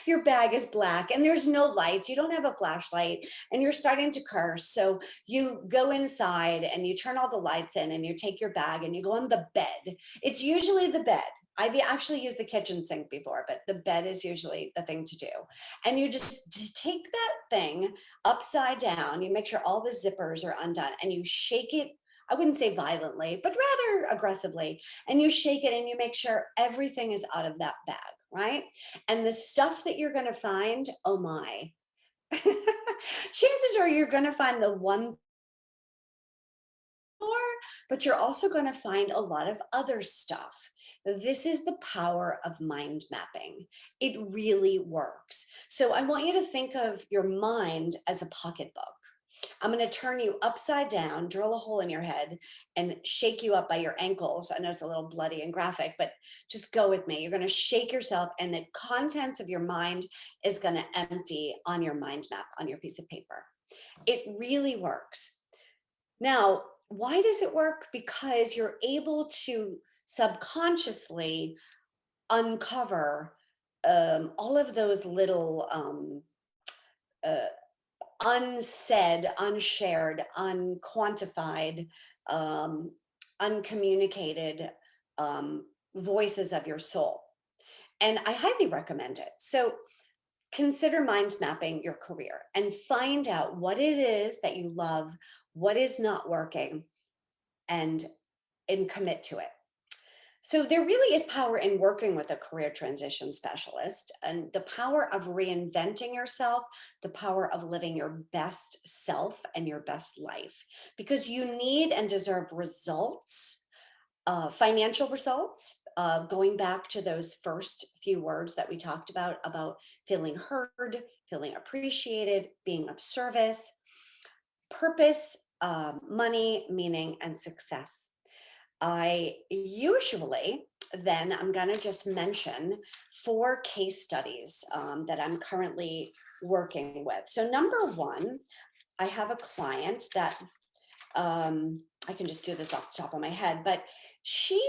your bag is black and there's no lights, you don't have a flashlight, and you're starting to curse. So you go inside and you turn all the lights in and you take your bag and you go on the bed. It's usually the bed. I've actually used the kitchen sink before, but the bed is usually the thing to do. And you just take that thing upside down, you make sure all the zippers are undone, and you shake it. I wouldn't say violently, but rather aggressively. And you shake it and you make sure everything is out of that bag, right? And the stuff that you're going to find, oh my, chances are you're going to find the one more, but you're also going to find a lot of other stuff. This is the power of mind mapping. It really works. So I want you to think of your mind as a pocketbook. I'm going to turn you upside down, drill a hole in your head, and shake you up by your ankles. I know it's a little bloody and graphic, but just go with me. You're going to shake yourself, and the contents of your mind is going to empty on your mind map on your piece of paper. It really works. Now, why does it work? Because you're able to subconsciously uncover all of those little uh, unsaid, unshared, unquantified, um, uncommunicated voices of your soul. And I highly recommend it. So consider mind mapping your career and find out what it is that you love, what is not working, and commit to it. So there really is power in working with a career transition specialist, and the power of reinventing yourself, the power of living your best self and your best life, because you need and deserve results, financial results, going back to those first few words that we talked about feeling heard, feeling appreciated, being of service, purpose, money, meaning, and success. I usually then I'm going to just mention four case studies that I'm currently working with. So, number one, I have a client that I can just do this off the top of my head, but she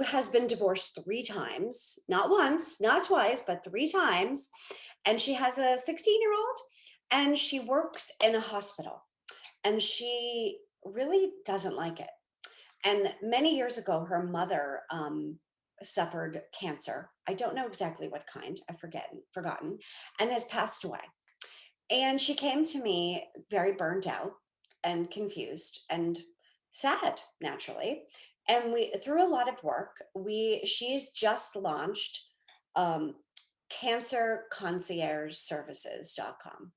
has been divorced three times, not once, not twice, but three times. And she has a 16-year-old and she works in a hospital and she really doesn't like it. And many years ago, her mother suffered cancer. I don't know exactly what kind, forgotten, and has passed away. And she came to me very burned out and confused and sad, naturally. And we, through a lot of work, she's just launched um, cancerconciergeservices.com.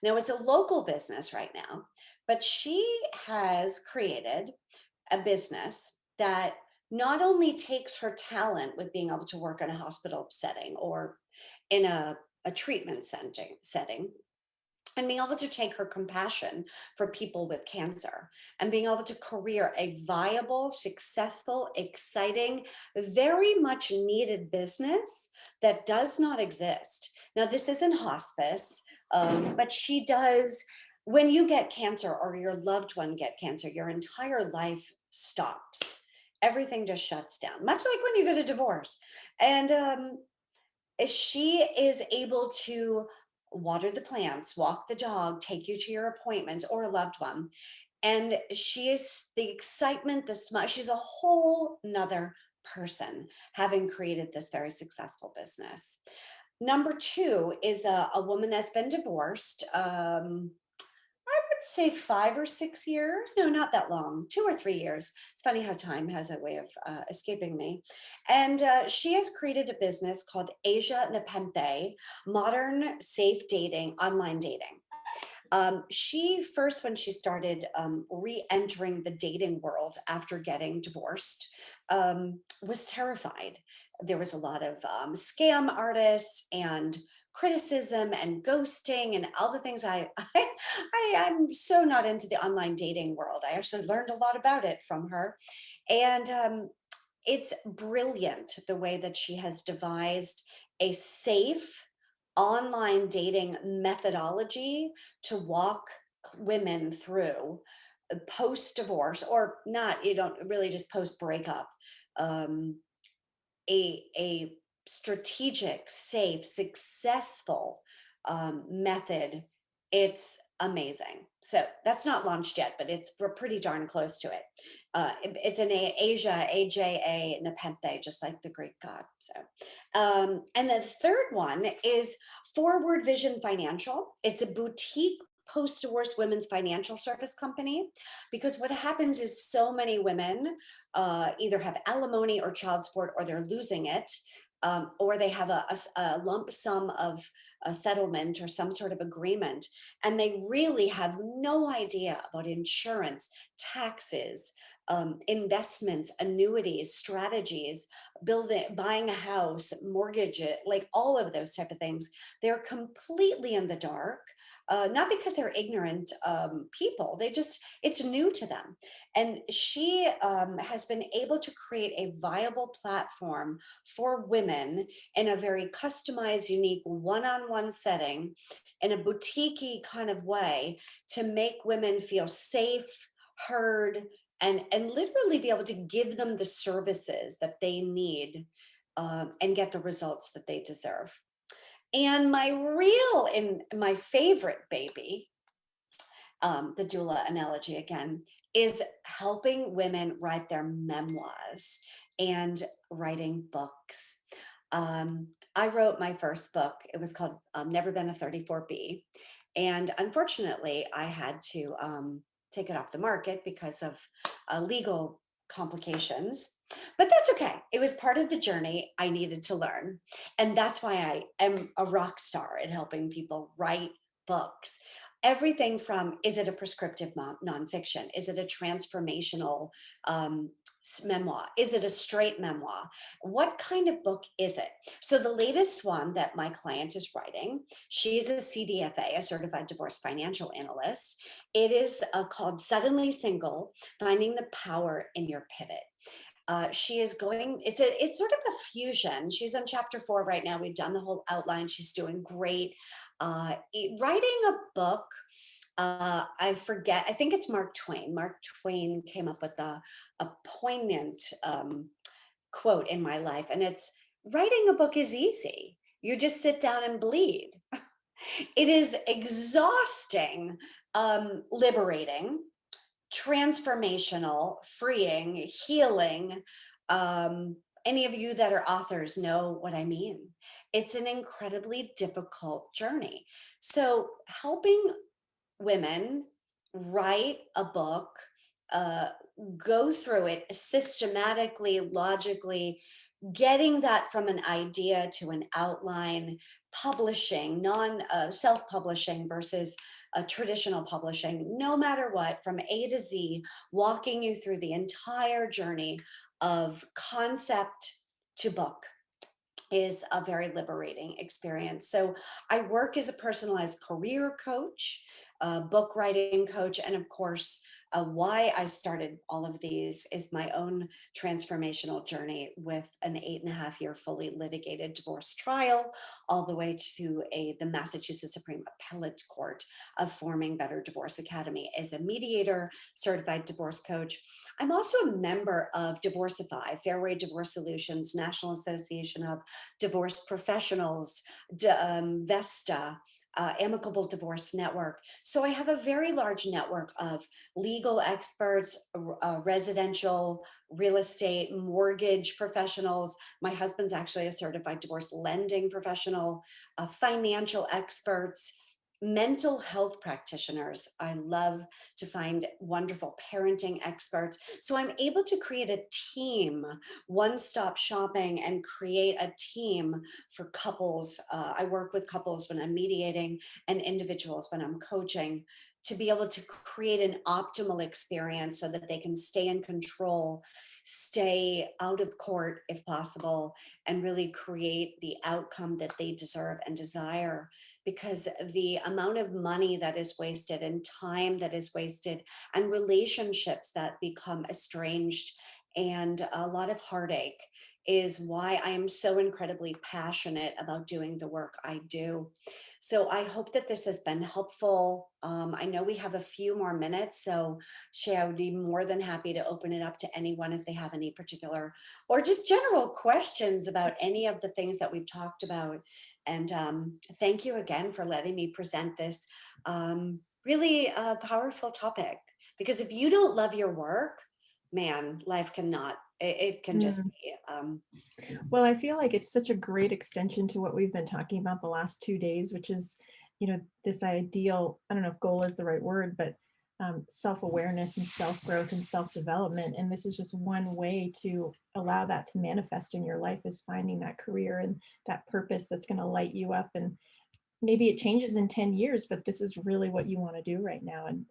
Now it's a local business right now, but she has created a business that not only takes her talent with being able to work in a hospital setting or in a treatment setting, and being able to take her compassion for people with cancer and being able to career a viable, successful, exciting, very much needed business that does not exist. Now, this isn't hospice, but she does. When you get cancer or your loved one get cancer, your entire life stops. Everything just shuts down, much like when you get a divorce. And she is able to water the plants, walk the dog, take you to your appointments or a loved one. And she is the excitement, the smile. She's a whole nother person having created this very successful business. Number two is a woman that's been divorced. I would say 5 or 6 years. No, not that long, 2 or 3 years. It's funny how time has a way of escaping me. And she has created a business called Asia Nepenthe, modern safe dating, online dating. She first, when she started re-entering the dating world after getting divorced, was terrified. There was a lot of scam artists and criticism and ghosting and all the things I'm so not into the online dating world. I actually learned a lot about it from her. And it's brilliant the way that she has devised a safe online dating methodology to walk women through post divorce, or not, you don't really just post breakup, um, a strategic, safe, successful method. It's amazing. So that's not launched yet, but we're pretty darn close to it. It's in Asia, AJA Nepenthe, just like the Greek god. So, and the third one is Forward Vision Financial. It's a boutique post-divorce women's financial service company, because what happens is so many women either have alimony or child support, or they're losing it, or they have a lump sum of a settlement or some sort of agreement, and they really have no idea about insurance, taxes, investments, annuities, strategies, buying a house, mortgage it, like all of those type of things. They're completely in the dark. Not because they're ignorant people, it's new to them. And she has been able to create a viable platform for women in a very customized, unique one-on-one setting in a boutique kind of way to make women feel safe, heard, and literally be able to give them the services that they need and get the results that they deserve. And my favorite baby, the doula analogy again, is helping women write their memoirs and writing books. I wrote my first book. It was called Never Been a 34B. And unfortunately, I had to take it off the market because of legal complications, but that's okay. It was part of the journey I needed to learn. And that's why I am a rock star at helping people write books. Everything from, is it a prescriptive nonfiction? Is it a transformational um, memoir? Is it a straight memoir? What kind of book is it? So the latest one that my client is writing, she's a CDFA, a certified divorce financial analyst. It is called Suddenly Single: Finding the Power in Your Pivot. She is going, it's sort of a fusion. She's on chapter 4 right now. We've done the whole outline. She's doing great. Writing a book, I forget, I think it's Mark Twain. Mark Twain came up with a poignant quote in my life, and it's, writing a book is easy. You just sit down and bleed. It is exhausting, liberating, transformational, freeing, healing. Any of you that are authors know what I mean. It's an incredibly difficult journey. So, helping women write a book, uh, go through it systematically, logically, getting that from an idea to an outline, publishing, non self publishing versus traditional publishing, no matter what, from A to Z, walking you through the entire journey of concept to book is a very liberating experience. So I work as a personalized career coach, a book writing coach, and of course, why I started all of these is my own transformational journey with an 8.5 year fully litigated divorce trial, all the way to the Massachusetts Supreme Appellate Court of forming Better Divorce Academy as a mediator, certified divorce coach. I'm also a member of Divorcify, Fairway Divorce Solutions, National Association of Divorce Professionals, Vesta, Amicable Divorce Network. So I have a very large network of legal experts, residential, real estate, mortgage professionals. My husband's actually a certified divorce lending professional, financial experts, mental health practitioners. I love to find wonderful parenting experts. So I'm able to create a team, one-stop shopping, and create a team for couples. I work with couples when I'm mediating and individuals when I'm coaching, to be able to create an optimal experience so that they can stay in control, stay out of court if possible, and really create the outcome that they deserve and desire. Because the amount of money that is wasted and time that is wasted and relationships that become estranged and a lot of heartache is why I am so incredibly passionate about doing the work I do. So I hope that this has been helpful. I know we have a few more minutes, so Shae, I would be more than happy to open it up to anyone if they have any particular or just general questions about any of the things that we've talked about. And thank you again for letting me present this really powerful topic. Because if you don't love your work, man, life cannot, it can just Mm. be. Well, I feel like it's such a great extension to what we've been talking about the last 2 days, which is, this ideal, I don't know if goal is the right word, but self-awareness and self-growth and self-development. And this is just one way to allow that to manifest in your life, is finding that career and that purpose that's going to light you up. And maybe it changes in 10 years, but this is really what you want to do right now. And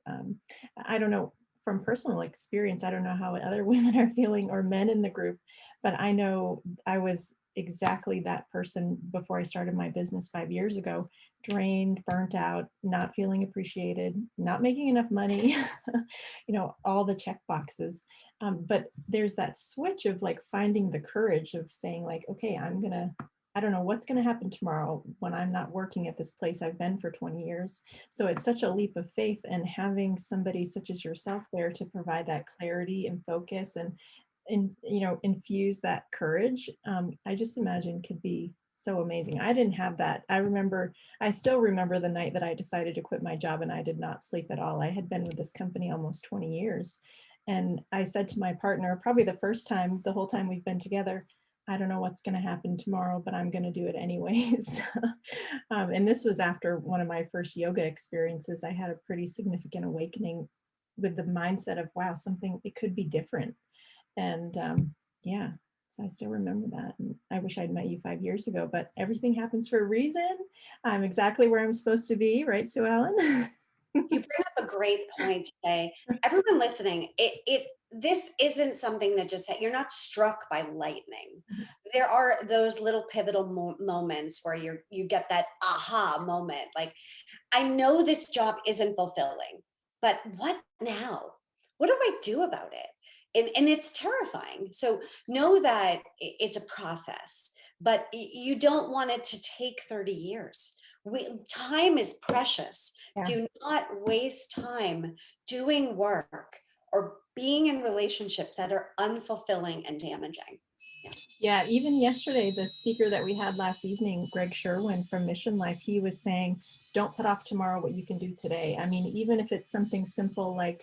I don't know, from personal experience, I don't know how other women are feeling, or men in the group, but I know I was exactly that person before I started my business 5 years ago: drained, burnt out, not feeling appreciated, not making enough money, all the check boxes. But there's that switch of like finding the courage of saying like, okay, I don't know what's going to happen tomorrow when I'm not working at this place I've been for 20 years. So it's such a leap of faith, and having somebody such as yourself there to provide that clarity and focus and infuse that courage, I just imagine could be so amazing. I didn't have that. I still remember the night that I decided to quit my job, and I did not sleep at all. I had been with this company almost 20 years. And I said to my partner, probably the first time, the whole time we've been together, I don't know what's going to happen tomorrow, but I'm going to do it anyways. And this was after one of my first yoga experiences. I had a pretty significant awakening with the mindset of, wow, something, it could be different. And yeah, so I still remember that. And I wish I'd met you 5 years ago, but everything happens for a reason. I'm exactly where I'm supposed to be, right, Sue Ellen? You bring up a great point today. Everyone listening, this isn't something that just you're not struck by lightning. There are those little pivotal moments where you get that aha moment. Like, I know this job isn't fulfilling, but what now? What do I do about it? And it's terrifying. So know that it's a process, but you don't want it to take 30 years. Time is precious. Yeah. Do not waste time doing work or being in relationships that are unfulfilling and damaging. Yeah. Yeah, even yesterday, the speaker that we had last evening, Greg Sherwin from Mission Life, he was saying, don't put off tomorrow what you can do today. I mean, even if it's something simple like,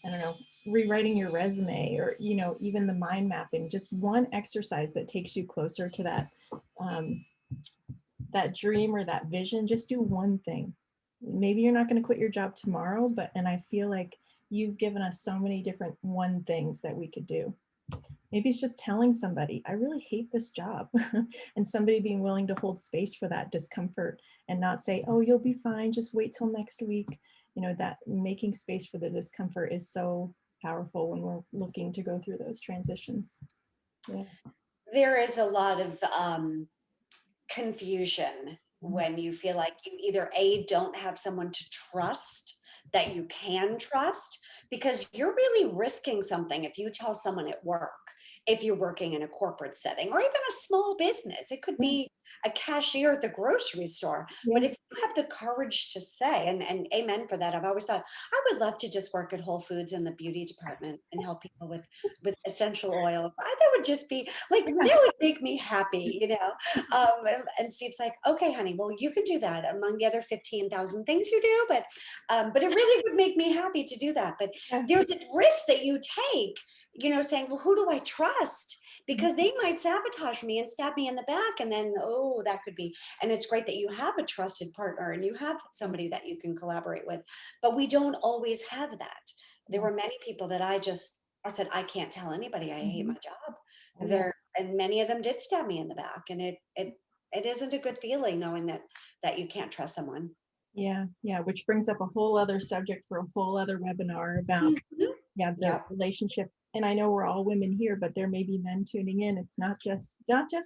I don't know, rewriting your resume, or, you know, even the mind mapping, just one exercise that takes you closer to that dream or that vision. Just do one thing. Maybe you're not going to quit your job tomorrow, and I feel like you've given us so many different one things that we could do. Maybe it's just telling somebody, I really hate this job. And somebody being willing to hold space for that discomfort and not say, oh, you'll be fine, just wait till next week. You know, that making space for the discomfort is so powerful when we're looking to go through those transitions. Yeah. There is a lot of confusion Mhm. when you feel like you either don't have someone to trust that you can trust, because you're really risking something if you tell someone at work, if you're working in a corporate setting or even a small business. It could Yeah. be a cashier at the grocery store. Yeah. But if you have the courage to say, and amen for that, I've always thought I would love to just work at Whole Foods in the beauty department and help people with essential oils. That would just be like, Yeah. that would make me happy, and Steve's like, okay, honey, well, you can do that among the other 15,000 things you do, but it really would make me happy to do that. But Yeah. there's a risk that you take, saying, well, who do I trust? Mhm. Because they might sabotage me and stab me in the back. And then, oh, that could be. And it's great that you have a trusted partner and you have somebody that you can collaborate with. But we don't always have that. There Yeah. were many people that I said, I can't tell anybody I hate my Mhm. job. Oh, yeah. And many of them did stab me in the back. And it isn't a good feeling knowing that you can't trust someone. Yeah. Yeah. Which brings up a whole other subject for a whole other webinar about, Mhm. yeah, the Yep. relationship. And I know we're all women here, but there may be men tuning in. It's not just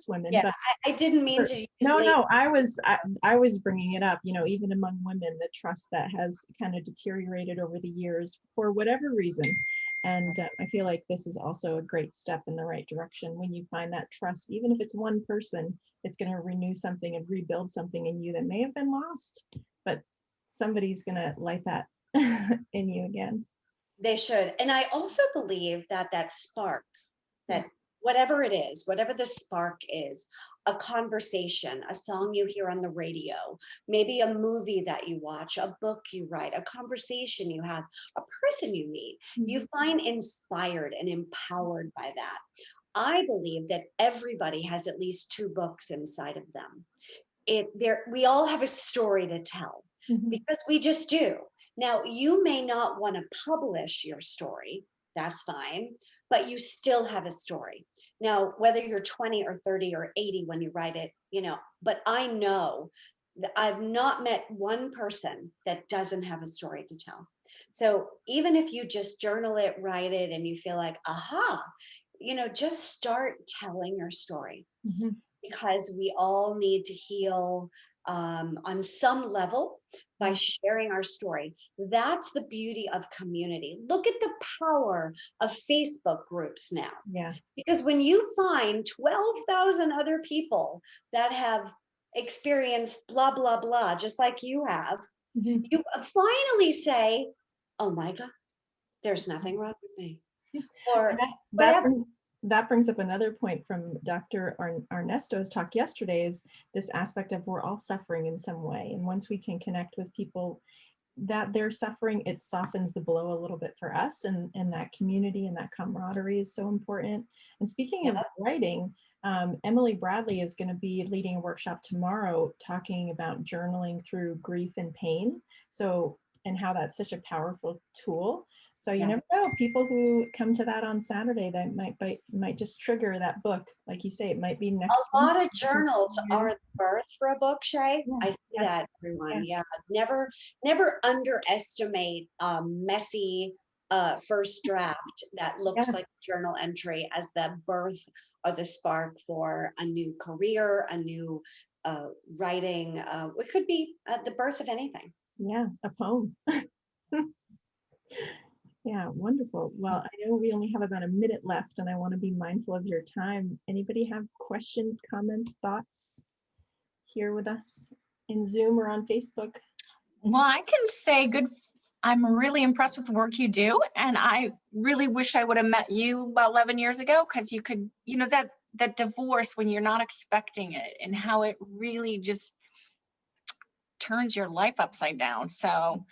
women, Yeah. but I didn't mean to use no, labels. no, I was bringing it up, you know, even among women, the trust that has kind of deteriorated over the years for whatever reason. And I feel like this is also a great step in the right direction when you find that trust. Even if it's one person, it's going to renew something and rebuild something in you that may have been lost, but somebody's going to light that in you again. They should. And I also believe that spark, Yeah. that whatever it is, whatever the spark is, a conversation, a song you hear on the radio, maybe a movie that you watch, a book you write, a conversation you have, a person you meet, you Mhm. find inspired and empowered by that. I believe that everybody has at least two books inside of them. We all have a story to tell, Mhm. because we just do. Now, you may not want to publish your story, that's fine, but you still have a story. Now, whether you're 20 or 30 or 80 when you write it, but I know that I've not met one person that doesn't have a story to tell. So even if you just journal it, write it, and you feel like, aha, just start telling your story, Mhm. because we all need to heal on some level by Yeah. sharing our story. That's the beauty of community. Look at the power of Facebook groups now. Yeah. Because when you find 12,000 other people that have experienced blah, blah, blah, just like you have, Mhm. you finally say, oh my God, there's nothing wrong with me. And Or that whatever. brings up another point from Dr. Arnesto's talk yesterday, is this aspect of we're all suffering in some way. And once we can connect with people that they're suffering, it softens the blow a little bit for us. And that community and that camaraderie is so important. And speaking of Yep. writing, Emily Bradley is going to be leading a workshop tomorrow talking about journaling through grief and pain. So, and how that's such a powerful tool. So you Yeah. never know. People who come to that on Saturday, that might just trigger that book. Like you say, it might be next A week. lot of journals are the birth for a book, Shae. Yeah, I see yeah, that, yeah, everyone. Yeah. Never underestimate messy first draft that looks yeah, like a journal entry as the birth or the spark for a new career, a new writing. It could be the birth of anything. yeah, a poem. Yeah, wonderful. Well, I know we only have about a minute left and I want to be mindful of your time. Anybody have questions, comments, thoughts here with us in Zoom or on Facebook? Well, I can say I'm really impressed with the work you do. And I really wish I would have met you about 11 years ago, because you could, that divorce when you're not expecting it and how it really just turns your life upside down. So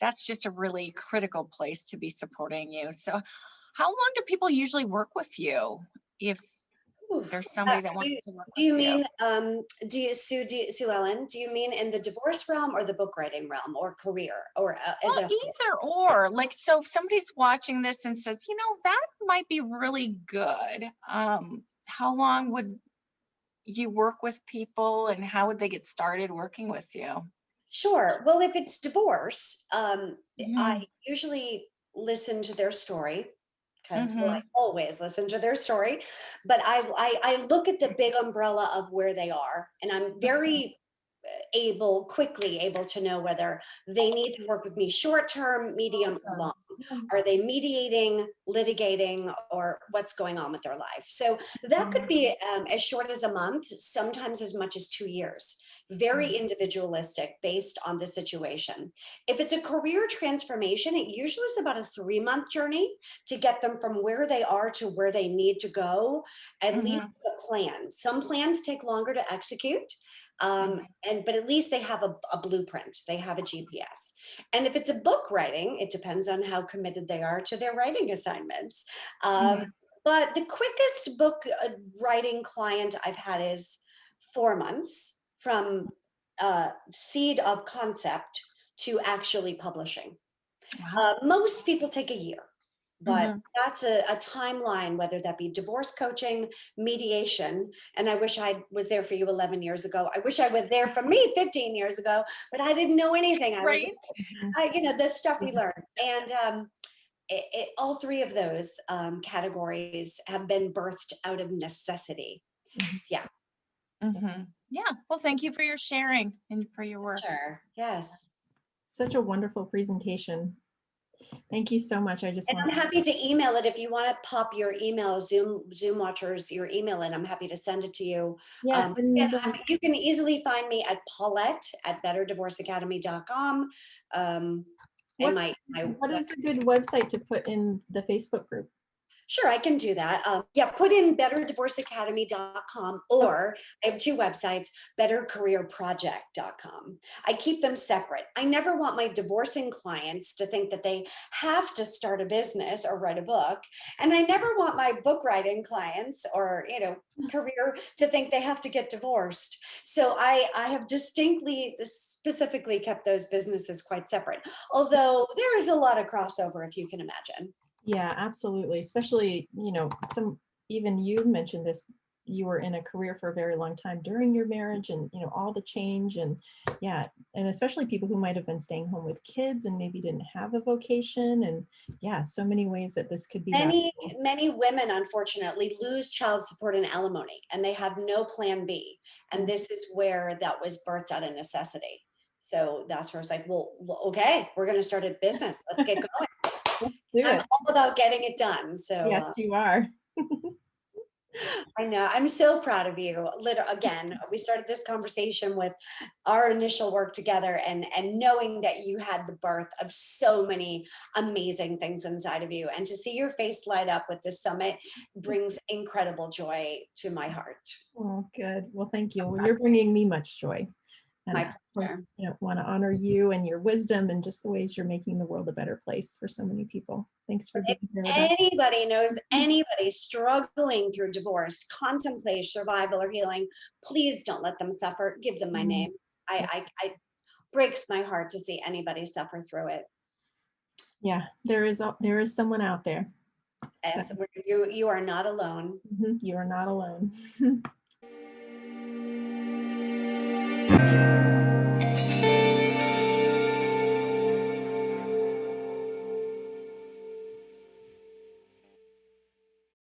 that's just a really critical place to be supporting you. So how long do people usually work with you if Ooh. there's somebody that wants to work Do with you you? mean Sue Ellen? Do you mean in the divorce realm or the book writing realm or career or as Well, a either or. Like, so if somebody's watching this and says, that might be really good, how long would you work with people and how would they get started working with you? Sure. Well, if it's divorce, I Mhm, usually listen to their story because, well, I mhm, always listen to their story, but I look at the big umbrella of where they are, and I'm Okay. very quickly able to know whether they need to work with me short term, medium, or long. Yeah. Are they mediating, litigating, or what's going on with their life? So that could be as short as a month, sometimes as much as 2 years. Very individualistic based on the situation. If it's a career transformation, it usually is about a 3-month journey to get them from where they are to where they need to go, at least mhm, the plan. Some plans take longer to execute. mhm, But at least they have a blueprint, they have a GPS. And if it's a book writing, it depends on how committed they are to their writing assignments. Um, mhm. but the quickest book writing client I've had is 4 months from seed of concept to actually publishing. Wow. Most people take a year, but Mhm. that's a timeline, whether that be divorce coaching, mediation. And I wish I was there for you 11 years ago. I wish I was there for me 15 years ago, but I didn't know anything. I was, Right? the stuff we learned. And all three of those categories have been birthed out of necessity. Mhm. Yeah, Mhm. Yeah. Well, thank you for your sharing and for your work. sure. Yes. Such a wonderful presentation. Thank you so much. I just And want I'm happy to email it if you want to pop your email, Zoom watchers, your email in. I'm happy to send it to you. yeah, Again, and you can easily find me at Paulette at betterdivorceacademy.com. And my what is a good website to put in the Facebook group? Sure, I can do that. Yeah, put in betterdivorceacademy.com, Okay. or I have two websites, bettercareerproject.com. I keep them separate. I never want my divorcing clients to think that they have to start a business or write a book. And I never want my book writing clients or, career to think they have to get divorced. So I have specifically kept those businesses quite separate. Although there is a lot of crossover, if you can imagine. Yeah, absolutely. Especially, even you mentioned this, you were in a career for a very long time during your marriage and, all the change and yeah, and especially people who might have been staying home with kids and maybe didn't have a vocation and yeah, so many ways that this could be Many, valuable. many women, unfortunately, lose child support and alimony, and they have no plan B. And Mm, this is where that was birthed out of necessity. So that's where it's like, well, okay, we're going to start a business. Let's get going. let's do I'm it. all about getting it done. So Yes, you are. I know I'm so proud of you. Again, we started this conversation with our initial work together, and knowing that you had the birth of so many amazing things inside of you, and to see your face light up with this summit brings incredible joy to my heart. Oh, good. Well, thank you. Well, you're bringing me much joy. And My of course, pleasure. want to honor you and your wisdom and just the ways you're making the world a better place for so many people. Thanks for If being here with us. anybody knows anybody struggling through divorce, contemplate survival or healing, please don't let them suffer. Give them my Mm, name. yeah. I breaks my heart to see anybody suffer through it. Yeah, there is someone out there. So, You are not alone. you are not alone.